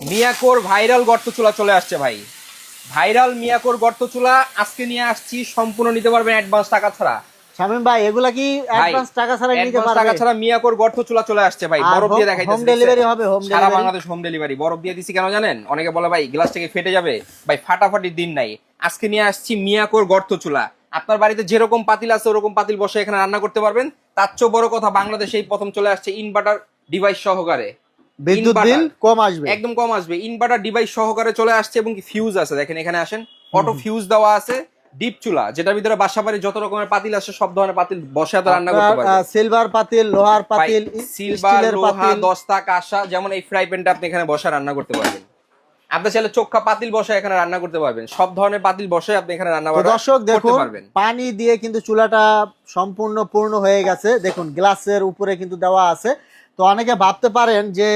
মিয়াকোর viral গর্ত চুলা চলে আসছে ভাই। ভাইরাল মিয়াকোর গর্ত চুলা আজকে নিয়ে আসছি, সম্পূর্ণ নিতে পারবেন অ্যাডভান্স টাকা ছাড়া। শামিম ভাই এগুলা কি অ্যাডভান্স টাকা ছাড়া নিতে অ্যাডভান্স পারবে? টাকা ছাড়া মিয়াকোর গর্ত চুলা চলে আসছে ভাই। আর বরফ দিয়ে দেখাইতেছি, হোম ডেলিভারি হবে? হোম সারা ডেলিভারি বাংলাদেশ হোম ডেলিভারি। বরফ দিয়ে দিছি কেন জানেন? অনেকে বলে ভাই গ্লাস থেকে ফেটে যাবে, ভাই ফাটাফাটির দিন নাই। আজকে নিয়ে আসছি মিয়াকোর গর্ত চুলা। আপনার বাড়িতে যেরকম পাতিল আছে ওরকম পাতিল বসে এখানে রান্না করতে পারবেন। তার চেয়ে বড় কথা, বাংলাদেশে এই প্রথম চলে আসছে ইনভার্টার ডিভাইস সহকারে। বিদ্যুৎ বিল কম আসবে, একদম কম আসবে। ইনভার্টার ডিভাইস সহকারে চলে আসছে এবং কি ফিউজ আছে, দেখেন এখানে আসেন, অটো ফিউজ দেওয়া আছে। ডিপ চুলা, যেটার ভিতরে বাসা বাড়ি যত রকমের পাতিল আছে সব ধরনের পাতিল বসে রান্না করতে পারবেন। সিলভার পাতিল, লোহার পাতিল, সিলভার, স্টিলের লোহা, পাতিল, দস্তা, কাঁসা, যেমন এই ফ্রাই প্যানটা আপনি এখানে বসে রান্না করতে পারবেন। আপনি চাইলে চোখা পাতিল বসে এখানে রান্না করতে পারবেন। সব ধরনের পাতিল বসে আপনি এখানে রান্না দর্শক করতে দেখুন পারবেন। পানি দিয়ে কিন্তু চুলাটা সম্পূর্ণ পূর্ণ হয়ে গেছে। দেখুন গ্লাসের উপরে কিন্তু দেওয়া আছে। তো অনেকে ভাবতে পারেন যে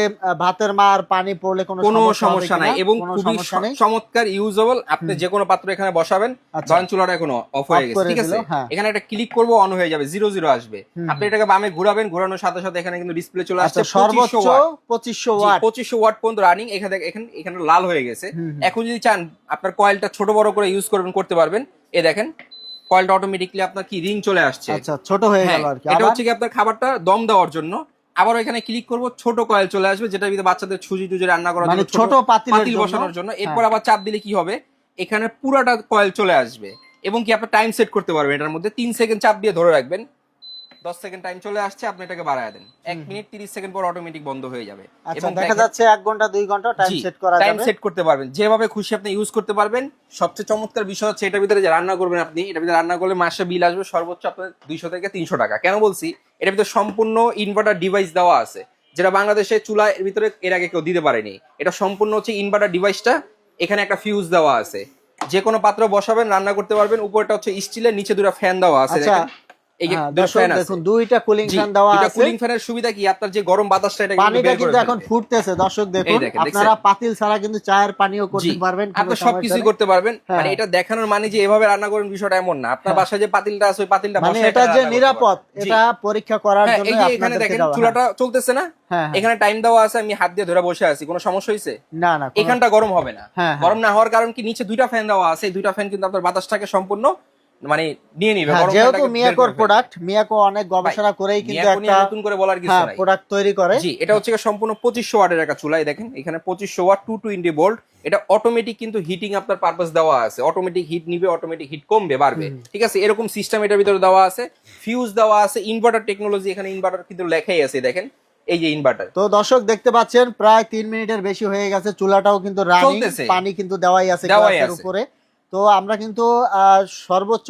ভাতের মার পানি পড়লে কোনো সমস্যা নাই এবং খুবই চমৎকার ইউজেবল। আপনি যে কোনো পাত্র এখানে বসাবেন। ধরেন চুলাটা এখনো অফ হয়ে গেছে, ঠিক আছে, এখানে একটা ক্লিক করবো, অন হয়ে যাবে, 0 আসবে। আপনি এটাকে বামে ঘুরাবেন, ঘোরানোর সাথে সাথে এখানে কিন্তু ডিসপ্লে চলে আসছে। সর্বোচ্চ 2500 ওয়াট পর্যন্ত রানিং। এখানে লাল হয়ে গেছে। এখন যদি চান আপনার কয়েলটা ছোট বড় করে ইউজ করতে পারবেন। এই দেখেন কয়েলটা অটোমেটিকলি আপনার কি রিং চলে আসছে। আচ্ছা, ছোট হয়ে গেল আর কি। এটা হচ্ছে কি আপনার খাবারটা দম দেওয়ার জন্য। আবার এখানে ক্লিক করব, ছোট কয়েল চলে আসবে, যেটার ভিতরে বাচ্চাদের সুজি টুজি রান্না করার জন্য, ছোট পাতিল বসানোর জন্য। এরপর আবার চাপ দিলে কি হবে, এখানে পুরাটা কয়েল চলে আসবে এবং কি আপনি টাইম সেট করতে পারবেন। এটার মধ্যে 3 সেকেন্ড চাপ দিয়ে ধরে রাখবেন, 10 সেকেন্ড টাইম চলে আসছে, আপনি এটাকে বাড়ায় দেন, 1 মিনিট 30 সেকেন্ড পর অটোমেটিক বন্ধ হয়ে যাবে। এবং দেখা যাচ্ছে 1 ঘন্টা 2 ঘন্টা টাইম সেট করা যাবে। টাইম সেট করতে পারবেন, যেভাবে খুশি আপনি ইউজ করতে পারবেন। সবচেয়ে চমৎকার বিষয় হচ্ছে এটার ভিতরে যে রান্না করবেন আপনি, এটার ভিতরে রান্না করলে মাসে বিল আসবে সর্বোচ্চ আপনার 200 থেকে 300 টাকা। কেন বলছি? এটার ভিতরে সম্পূর্ণ ইনভার্টার ডিভাইস দেওয়া আছে, যেটা বাংলাদেশে চুলা এর ভিতরে এর আগে কেউ দিতে পারেনি। এটা সম্পূর্ণ হচ্ছে ইনভার্টার ডিভাইসটা। এখানে একটা ফিউজ দেওয়া আছে, যে কোনো পাত্র বসাবেন, রান্না করতে পারবেন। উপরটা হচ্ছে স্টিলের, নিচে দুটো ফ্যান দেওয়া আছে। দেখেন এই যে দুটো ফ্যান আছে, দেখুন দুইটা কুলিং ফ্যান দেওয়া আছে। কুলিং ফ্যানের সুবিধা কি, আপনার যে গরম বাতাসটা এটা পানিটা কিন্তু এখন ফুটতেছে। দর্শক দেখুন, আপনারা পাতিল ছাড়া কিন্তু চায়ের পানিও করতে পারবেন, আপনি সবকিছু করতে পারবেন। মানে এটা দেখানোর মানে যে এভাবে রান্না করেন বিষয়টা এমন না। আপনার বাসায় যে পাতিলটা আছে ওই পাতিলটা মানে এটা যে নিরাপদ, এটা পরীক্ষা করার জন্য এই যে এখানে দেখেন চুলাটা চলতেছে না, এখানে টাইম দেওয়া আছে, আমি হাত দিয়ে ধরে বসে আছি, কোনো সমস্যা হইছে? না না, এখানটা গরম হবে না। গরম না হওয়ার কারণ কি, নিচে দুইটা ফ্যান দেওয়া আছে, এই দুইটা ফ্যান কিন্তু আপনার বাতাসটাকে সম্পূর্ণ মানে নিয়ে নিবে। যেহেতু মিয়াকোর প্রোডাক্ট, মিয়াকো অনেক গবেষণা করেই কিন্তু একটা নতুন করে বলার কিছু নাই, প্রোডাক্ট তৈরি করে। জি, এটা হচ্ছে সম্পূর্ণ 2500 ওয়াটের একটা চুলা। দেখেন এখানে 2500 ওয়াট 220 ভোল্ট। এটা অটোমেটিক কিন্তু হিটিং আপনার পারপাস দেওয়া আছে, অটোমেটিক হিট নিবে, অটোমেটিক হিট কমবে বাড়বে, ঠিক আছে, এরকম সিস্টেম এটার ভিতরে দেওয়া আছে। ফিউজ দেওয়া আছে, ইনভার্টার টেকনোলজি, এখানে ইনভার্টার কিন্তু লেখাই আছে, দেখেন এই যে ইনভার্টার। তো দর্শক দেখতে পাচ্ছেন প্রায় 3 মিনিটের বেশি হয়ে গেছে, চুলাটাও কিন্তু রানিং, পানি কিন্তু দেওয়াই আছে গ্লাসের উপরে। তো আমরা কিন্তু সর্বোচ্চ